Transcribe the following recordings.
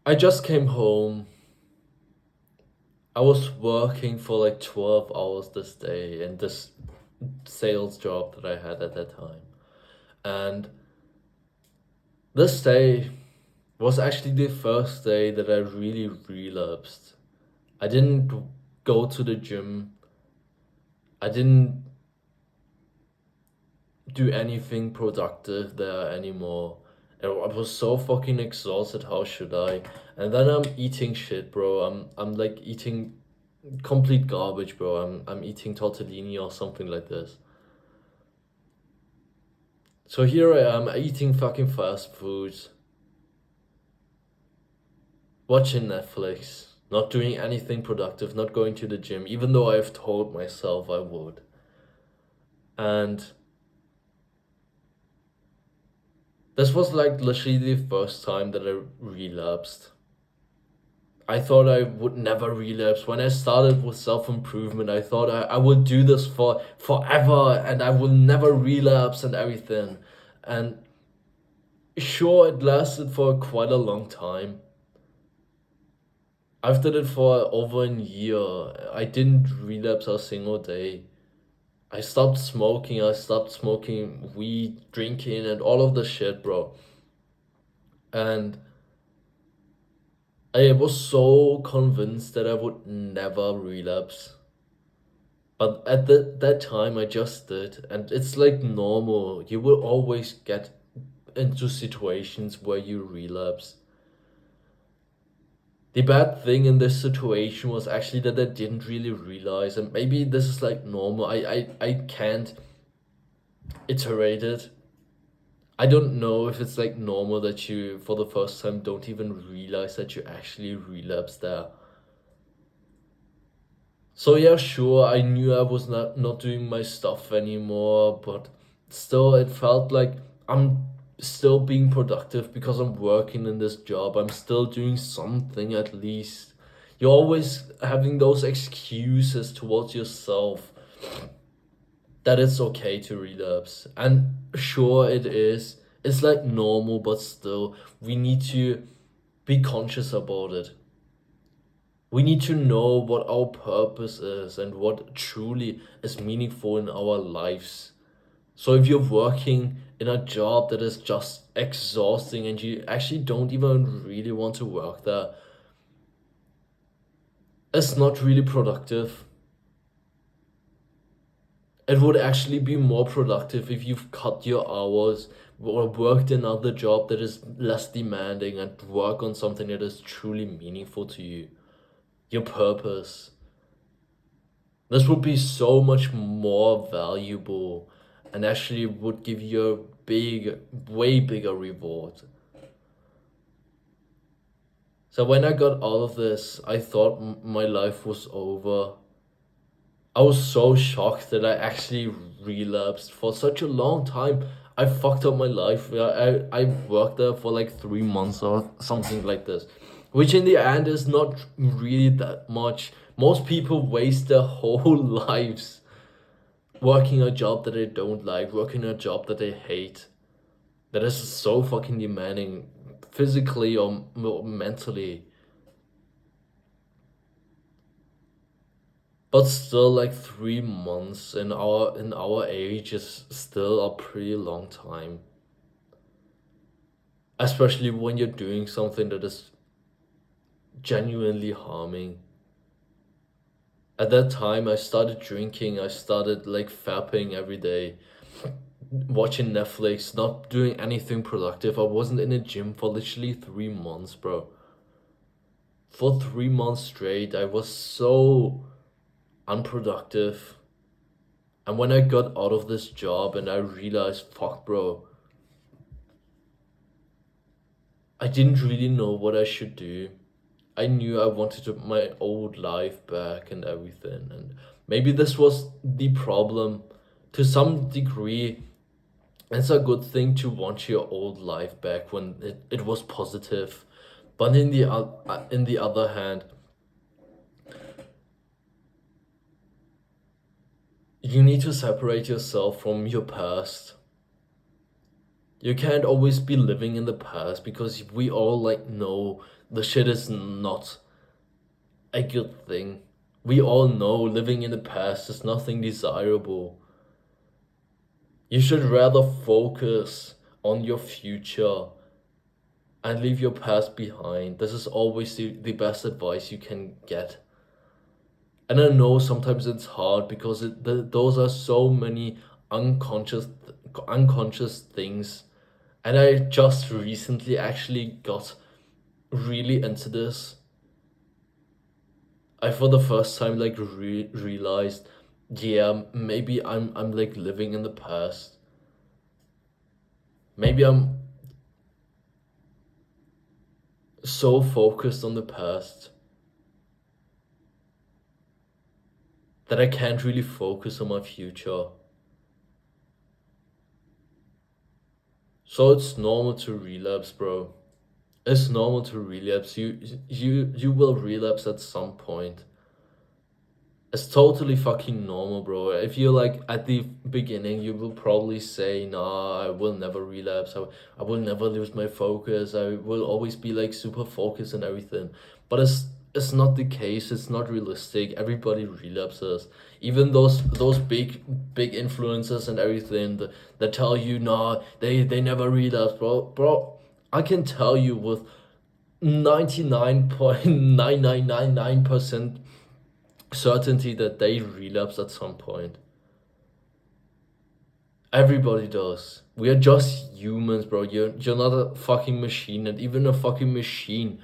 I just came home. I was working for like 12 hours this day in this sales job that I had at that time. And this day was actually the first day that I really relapsed. I didn't go to the gym. I didn't do anything productive there anymore. And I was so fucking exhausted. How should I? And then I'm eating shit, bro. I'm like eating complete garbage, bro. I'm eating tortellini or something like this. So here I am eating fucking fast foods, watching Netflix, not doing anything productive, not going to the gym, even though I've told myself I would. And this was like literally the first time that I relapsed. I thought I would never relapse. When I started with self improvement, I thought I would do this for forever and I will never relapse and everything. And sure, it lasted for quite a long time. I've did it for over a year. I didn't relapse a single day. I stopped smoking. I stopped smoking weed, drinking, and all of the shit, bro. And I was so convinced that I would never relapse. But at that time, I just did. And it's like normal. You will always get into situations where you relapse. The bad thing in this situation was actually that I didn't really realize, and maybe this is like normal. I can't iterate it. I don't know if it's like normal that you, for the first time, don't even realize that you actually relapsed there. So yeah, sure, I knew I was not doing my stuff anymore, but still, it felt like I'm still being productive because I'm working in this job. I'm still doing something at least. You're always having those excuses towards yourself that it's okay to relapse. And sure, it is. It's like normal, but still, we need to be conscious about it. We need to know what our purpose is and what truly is meaningful in our lives. So if you're working in a job that is just exhausting and you actually don't even really want to work there, it's not really productive. It would actually be more productive if you've cut your hours or worked another job that is less demanding and work on something that is truly meaningful to you. Your purpose. This would be so much more valuable and actually would give you a big, way bigger reward. So when I got out of this, I thought my life was over. I was so shocked that I actually relapsed for such a long time. I fucked up my life. I worked there for like 3 months or something like this, which in the end is not really that much. Most people waste their whole lives working a job that they don't like, working a job that they hate, that is so fucking demanding, physically or mentally. But still, like 3 months in our age is still a pretty long time. Especially when you're doing something that is genuinely harming. At that time, I started drinking. I started like fapping every day, watching Netflix, not doing anything productive. I wasn't in a gym for literally 3 months, bro. For 3 months straight, I was so unproductive. And when I got out of this job and I realized, fuck, bro, I didn't really know what I should do. I knew I wanted my old life back and everything. And maybe this was the problem to some degree. It's a good thing to want your old life back when it was positive. But in the other hand, you need to separate yourself from your past. You can't always be living in the past because we all like know the shit is not a good thing. We all know living in the past is nothing desirable. You should rather focus on your future and leave your past behind. This is always the best advice you can get. And I know sometimes it's hard because those are so many unconscious unconscious things. And I just recently actually got really into this. I for the first time like realized, yeah, maybe I'm like living in the past. Maybe I'm so focused on the past that I can't really focus on my future. So it's normal to relapse, bro. It's normal to relapse. You will relapse at some point. It's totally fucking normal, bro. If you're like at the beginning, you will probably say, nah, I will never relapse. I will never lose my focus. I will always be like super focused and everything. But it's not the case. It's not realistic. Everybody relapses. Even those big influencers and everything that tell you, nah, they never relapse, bro. Bro, I can tell you with 99.9999% certainty that they relapse at some point. Everybody does. We are just humans, bro. You're not a fucking machine, and even a fucking machine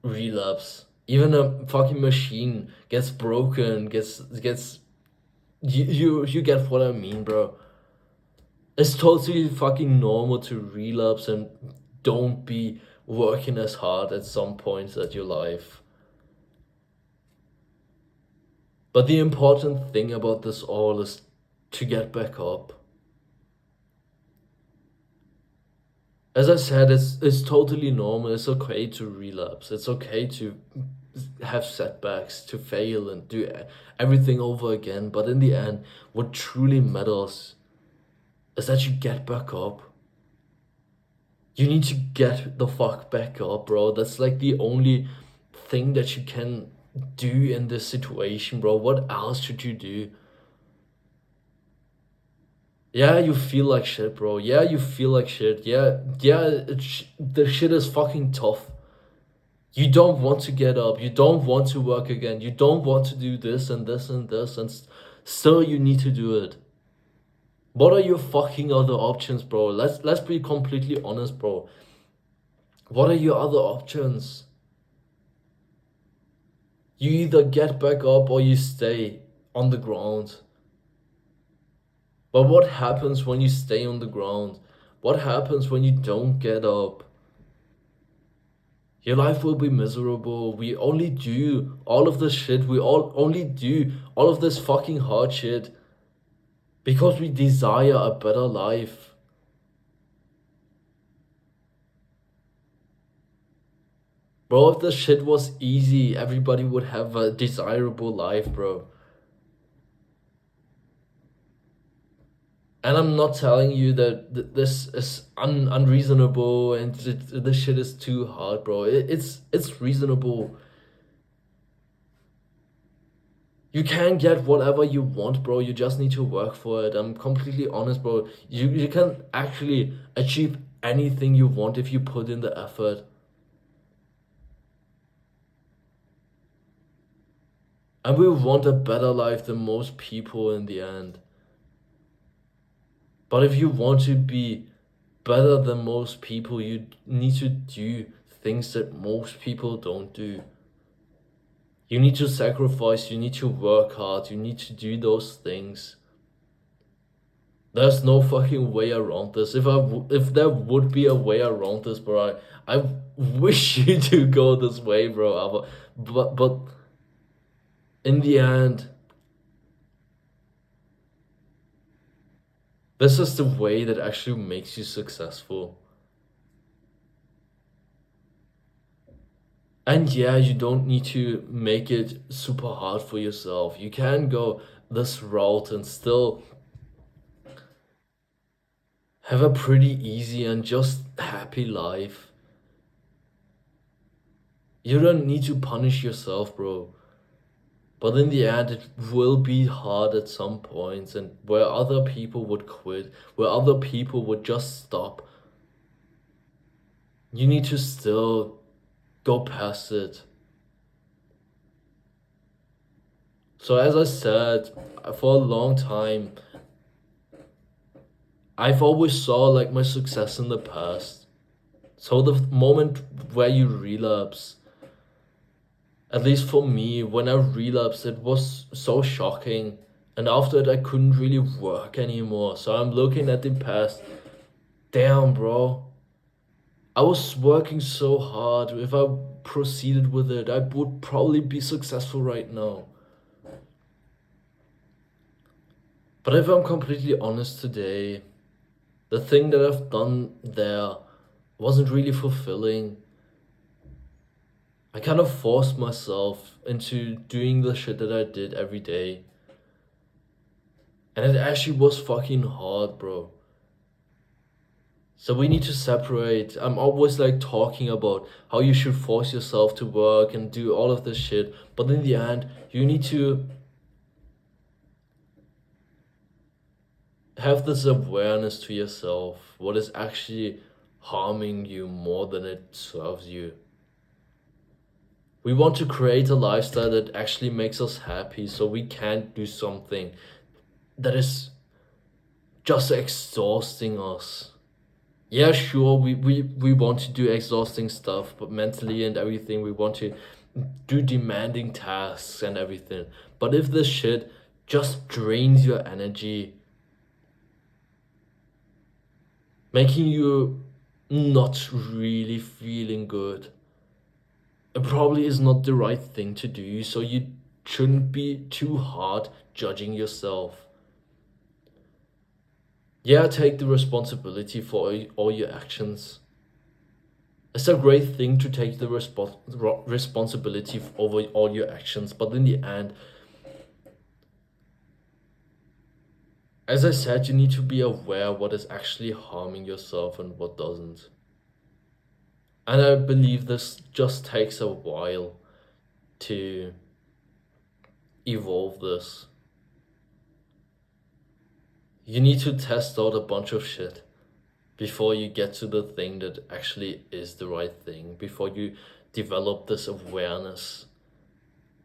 relapse. Even a fucking machine gets broken, gets you get what I mean, bro. It's totally fucking normal to relapse and don't be working as hard at some points at your life. But the important thing about this all is to get back up. As I said, it's totally normal. It's okay to relapse. It's okay to have setbacks, to fail and do everything over again. But in the end, what truly matters is that you get back up. You need to get the fuck back up, bro. That's like the only thing that you can do in this situation, bro. What else should you do? Yeah, you feel like shit, bro. Yeah, you feel like shit. Yeah, the shit is fucking tough. You don't want to get up. You don't want to work again. You don't want to do this and this and this, and still you need to do it. What are your fucking other options, bro? Let's be completely honest, bro. What are your other options? You either get back up or you stay on the ground. But what happens when you stay on the ground? What happens when you don't get up? Your life will be miserable. We only do all of this shit. We all only do all of this fucking hard shit because we desire a better life. Bro, if this shit was easy, everybody would have a desirable life, bro. And I'm not telling you that this is unreasonable and this shit is too hard, bro. It's reasonable. You can get whatever you want, bro. You just need to work for it. I'm completely honest, bro. You can actually achieve anything you want if you put in the effort. And we want a better life than most people in the end. But if you want to be better than most people, you need to do things that most people don't do. You need to sacrifice, you need to work hard, you need to do those things. There's no fucking way around this. If there would be a way around this, bro, I wish you to go this way, bro. But in the end, this is the way that actually makes you successful. And yeah, you don't need to make it super hard for yourself. You can go this route and still have a pretty easy and just happy life. You don't need to punish yourself, bro. But in the end, it will be hard at some points, and where other people would quit, where other people would just stop, you need to still go past it. So, as I said, for a long time, I've always saw like my success in the past. So, the moment where you relapse, at least for me, when I relapsed, it was so shocking. And after it, I couldn't really work anymore. So, I'm looking at the past. Damn, bro. I was working so hard. If I proceeded with it, I would probably be successful right now. But if I'm completely honest today, the thing that I've done there wasn't really fulfilling. I kind of forced myself into doing the shit that I did every day. And it actually was fucking hard, bro. So we need to separate. I'm always like talking about how you should force yourself to work and do all of this shit. But in the end, you need to have this awareness to yourself, what is actually harming you more than it serves you. We want to create a lifestyle that actually makes us happy, so we can't do something that is just exhausting us. Yeah, sure, we want to do exhausting stuff, but mentally and everything, we want to do demanding tasks and everything. But if this shit just drains your energy, making you not really feeling good, it probably is not the right thing to do, so you shouldn't be too hard judging yourself. Yeah, take the responsibility for all your actions. It's a great thing to take the responsibility over all your actions, but in the end, as I said, you need to be aware what is actually harming yourself and what doesn't. And I believe this just takes a while to evolve this. You need to test out a bunch of shit before you get to the thing that actually is the right thing, before you develop this awareness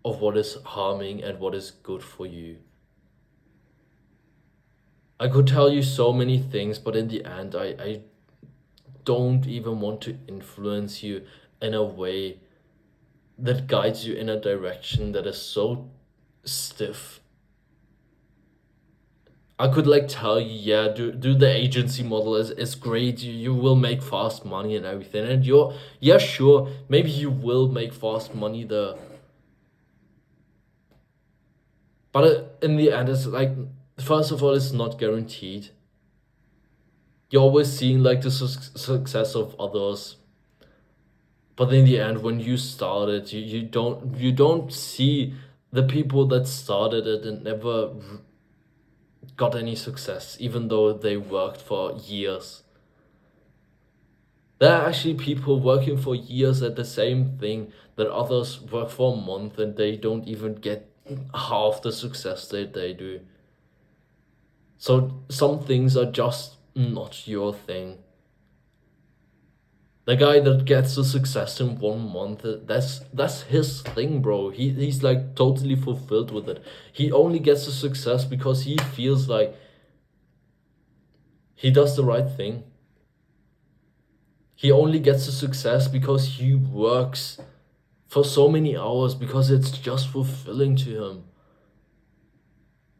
of what is harming and what is good for you. I could tell you so many things, but in the end, I don't even want to influence you in a way that guides you in a direction that is so stiff. I could like tell you, yeah, do the agency model is great. You will make fast money and everything, and yeah, sure, maybe you will make fast money there. But in the end, it's like, first of all, it's not guaranteed. You're always seeing like the success of others, but in the end, when you start it, you don't see the people that started it and never got any success, even though they worked for years. There are actually people working for years at the same thing that others work for a month and they don't even get half the success that they do. So some things are just not your thing. The guy that gets the success in 1 month, that's his thing, bro. He's like totally fulfilled with it. He only gets the success because he feels like he does the right thing. He only gets the success because he works for so many hours because it's just fulfilling to him.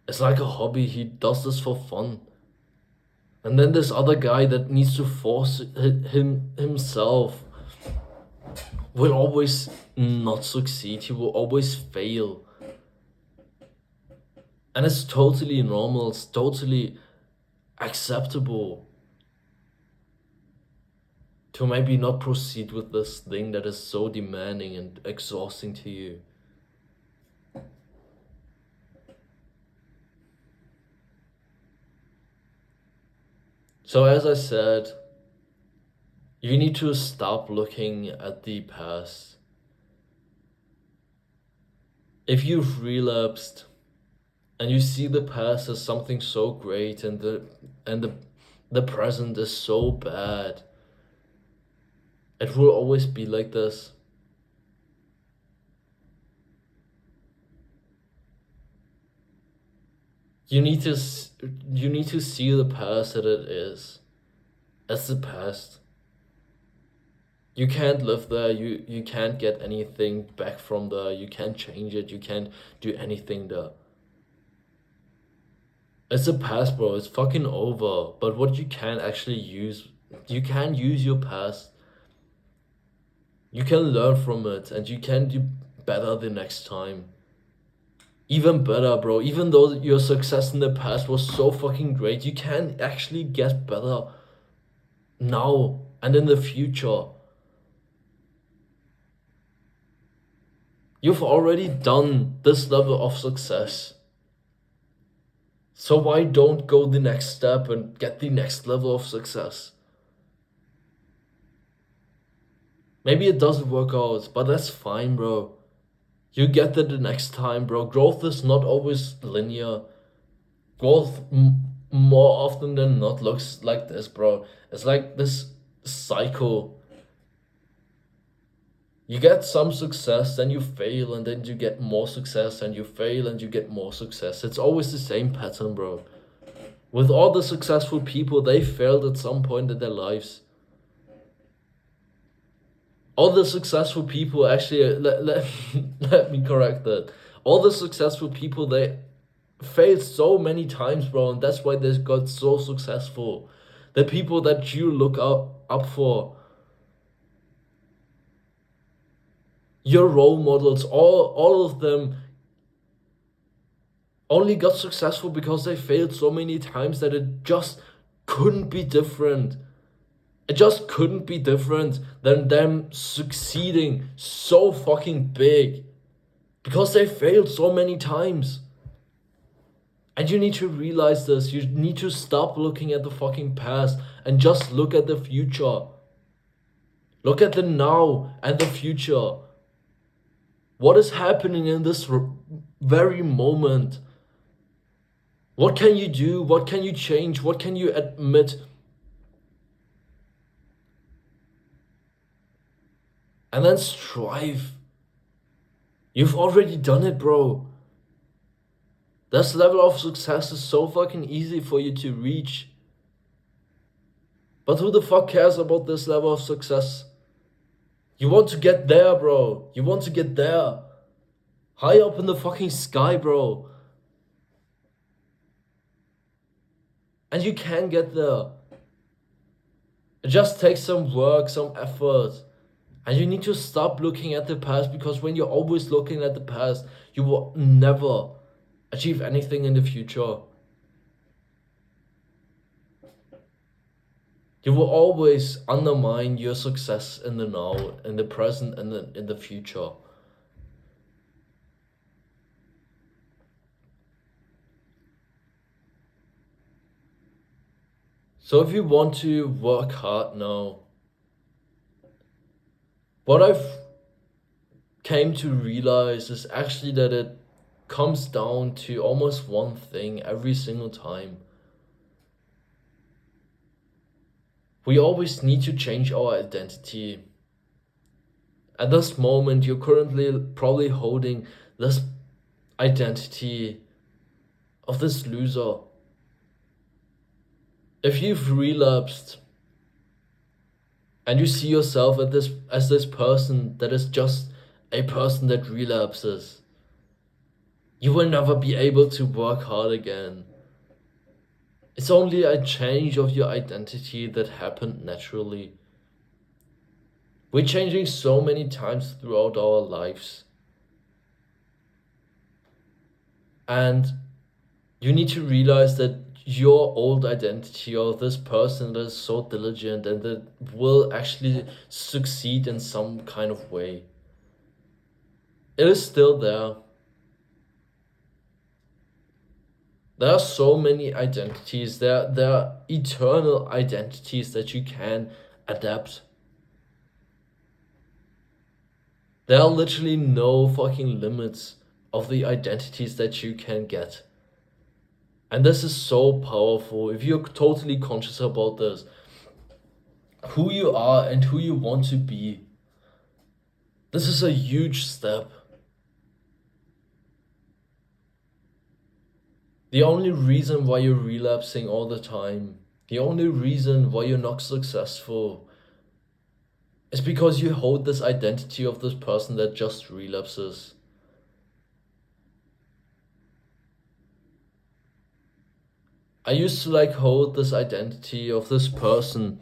It's like a hobby. He does this for fun. And then this other guy that needs to force himself will always not succeed. He will always fail. And it's totally normal. It's totally acceptable to maybe not proceed with this thing that is so demanding and exhausting to you. So, as I said, you need to stop looking at the past. If you've relapsed and you see the past as something so great and the present is so bad, it will always be like this. You need to you need to see the past that it is as the past. You can't live there. You can't get anything back from there. You can't change it. You can't do anything there. It's a past, bro. It's fucking over. But what you can actually use, you can use your past. You can learn from it, and you can do better the next time. Even better, bro. Even though your success in the past was so fucking great, you can actually get better now and in the future. You've already done this level of success. So why don't go the next step and get the next level of success? Maybe it doesn't work out, but that's fine, bro. You get it the next time, bro. Growth is not always linear. Growth more often than not looks like this, bro. It's like this cycle. You get some success, then you fail, and then you get more success, and you fail, and you get more success. It's always the same pattern, bro. With all the successful people, they failed at some point in their lives. All the successful people, actually, let me correct that. All the successful people, they failed so many times, bro, and that's why they got so successful. The people that you look up for, your role models, all of them only got successful because they failed so many times that it just couldn't be different. It just couldn't be different than them succeeding so fucking big because they failed so many times. And you need to realize this. You need to stop looking at the fucking past and just look at the future. Look at the now and the future. What is happening in this very moment? What can you do? What can you change? What can you admit? And then strive. You've already done it, bro. This level of success is so fucking easy for you to reach. But who the fuck cares about this level of success? You want to get there, bro. You want to get there. High up in the fucking sky, bro. And you can get there. It just takes some work, some effort. And you need to stop looking at the past, because when you're always looking at the past, you will never achieve anything in the future. You will always undermine your success in the now, in the present, and in the future. So if you want to work hard now, what I've came to realize is actually that it comes down to almost one thing every single time. We always need to change our identity. At this moment, you're currently probably holding this identity of this loser. If you've relapsed and you see yourself as this person that is just a person that relapses, you will never be able to work hard again. It's only a change of your identity that happened naturally. We're changing so many times throughout our lives. And you need to realize that your old identity, or this person that is so diligent and that will actually succeed in some kind of way, it is still there. There are so many identities. There are eternal identities that you can adapt. There are literally no fucking limits of the identities that you can get. And this is so powerful if you're totally conscious about this. Who you are and who you want to be. This is a huge step. The only reason why you're relapsing all the time, the only reason why you're not successful, is because you hold this identity of this person that just relapses. I used to like hold this identity of this person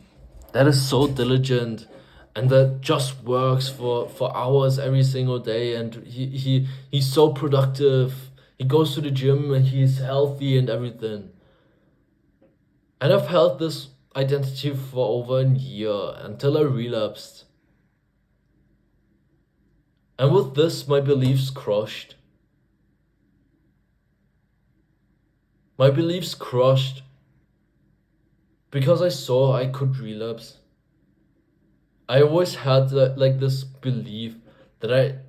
that is so diligent and that just works for hours every single day, and he's so productive. He goes to the gym and he's healthy and everything. And I've held this identity for over a year until I relapsed. And with this, my beliefs crushed. My beliefs crushed because I saw I could relapse. I always had like this belief that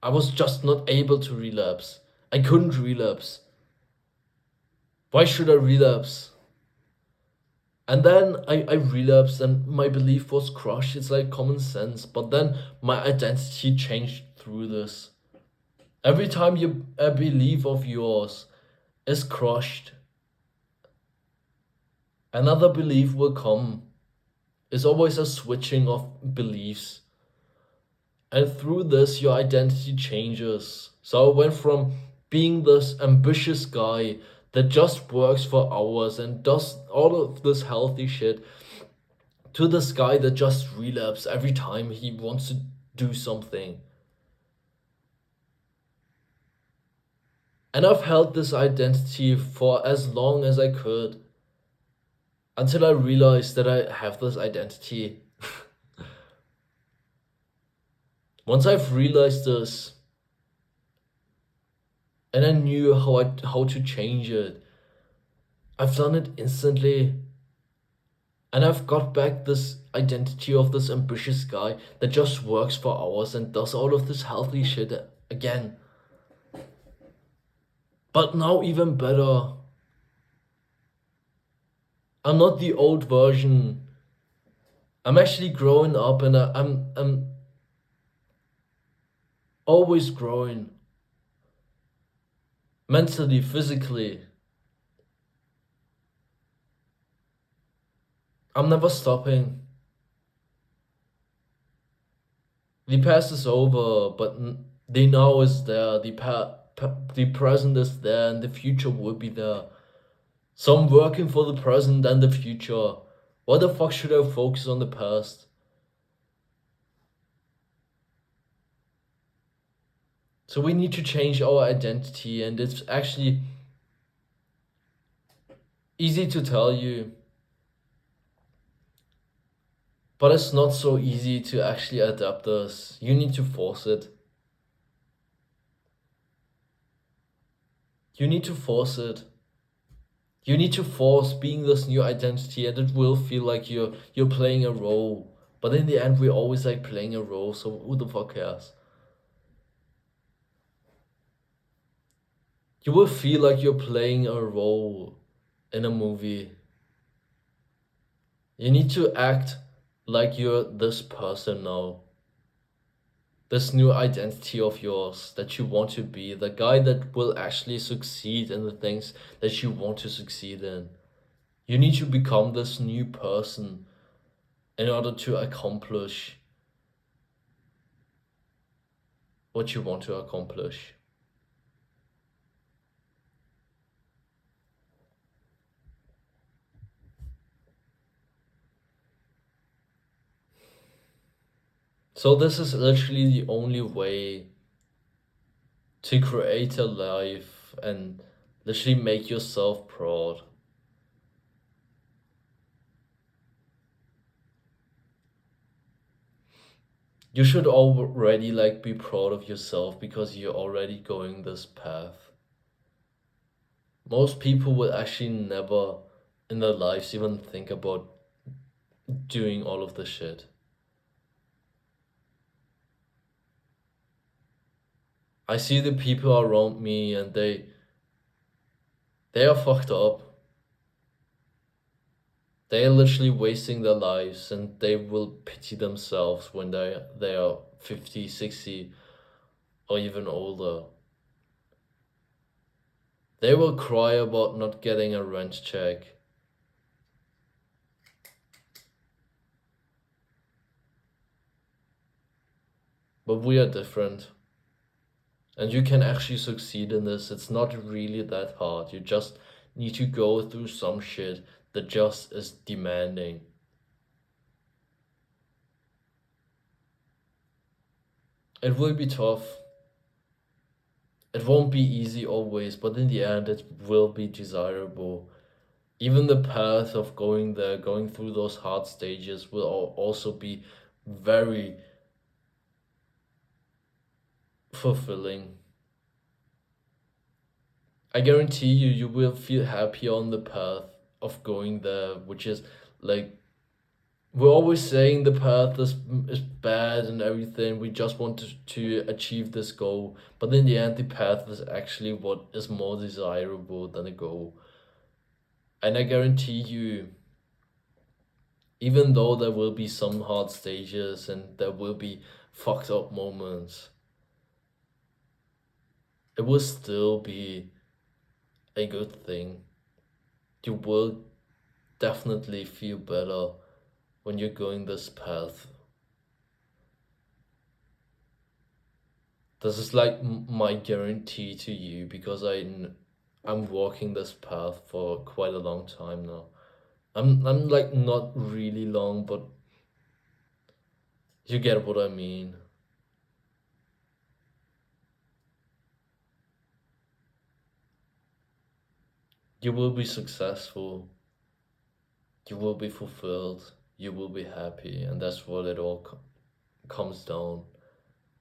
I was just not able to relapse. I couldn't relapse. Why should I relapse? And then I relapsed and my belief was crushed. It's like common sense. But then my identity changed through this. Every time a belief of yours is crushed, another belief will come. It's always a switching of beliefs. And through this, your identity changes. So I went from being this ambitious guy that just works for hours and does all of this healthy shit to this guy that just relapses every time he wants to do something. And I've held this identity for as long as I could until I realized that I have this identity. Once I've realized this, and I knew how to change it, I've done it instantly. And I've got back this identity of this ambitious guy that just works for hours and does all of this healthy shit again. But now even better. I'm not the old version. I'm actually growing up, and I'm always growing. Mentally, physically. I'm never stopping. The past is over, but the now is there. The present is there, and the future will be there. So I'm working for the present and the future. Why the fuck should I focus on the past? So we need to change our identity, and it's actually easy to tell you, but it's not so easy to actually adapt this. You need to force it. You need to force it. You need to force being this new identity, and it will feel like you're playing a role. But in the end, we always like playing a role, so who the fuck cares? You will feel like you're playing a role in a movie. You need to act like you're this person now. This new identity of yours that you want to be, the guy that will actually succeed in the things that you want to succeed in. You need to become this new person in order to accomplish what you want to accomplish. So this is literally the only way to create a life and literally make yourself proud. You should already like be proud of yourself because you're already going this path. Most people would actually never in their lives even think about doing all of this shit. I see the people around me and they are fucked up. They are literally wasting their lives and they will pity themselves when they are 50, 60, or even older. They will cry about not getting a rent check. But we are different. And you can actually succeed in this. It's not really that hard. You just need to go through some shit that just is demanding. It will be tough. It won't be easy always, but in the end, it will be desirable. Even the path of going there, going through those hard stages, will also be very fulfilling. I guarantee you, you will feel happy on the path of going there, which is like we're always saying the path is bad and everything. We just want to achieve this goal, but in the end, the path is actually what is more desirable than a goal. And I guarantee you, even though there will be some hard stages and there will be fucked up moments, it will still be a good thing. You will definitely feel better when you're going this path. This is like my guarantee to you because I'm walking this path for quite a long time now. I'm like not really long, but you get what I mean. You will be successful, you will be fulfilled, you will be happy, and that's what it all comes down.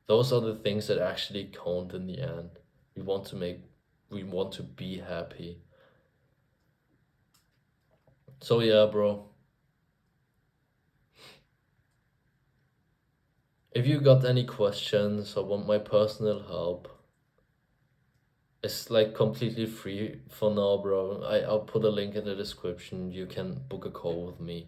Those are the things that actually count in the end. We want to make, we want to be happy. So yeah, bro. If you got any questions or want my personal help, it's like completely free for now, bro. I'll put a link in the description. You can book a call with me.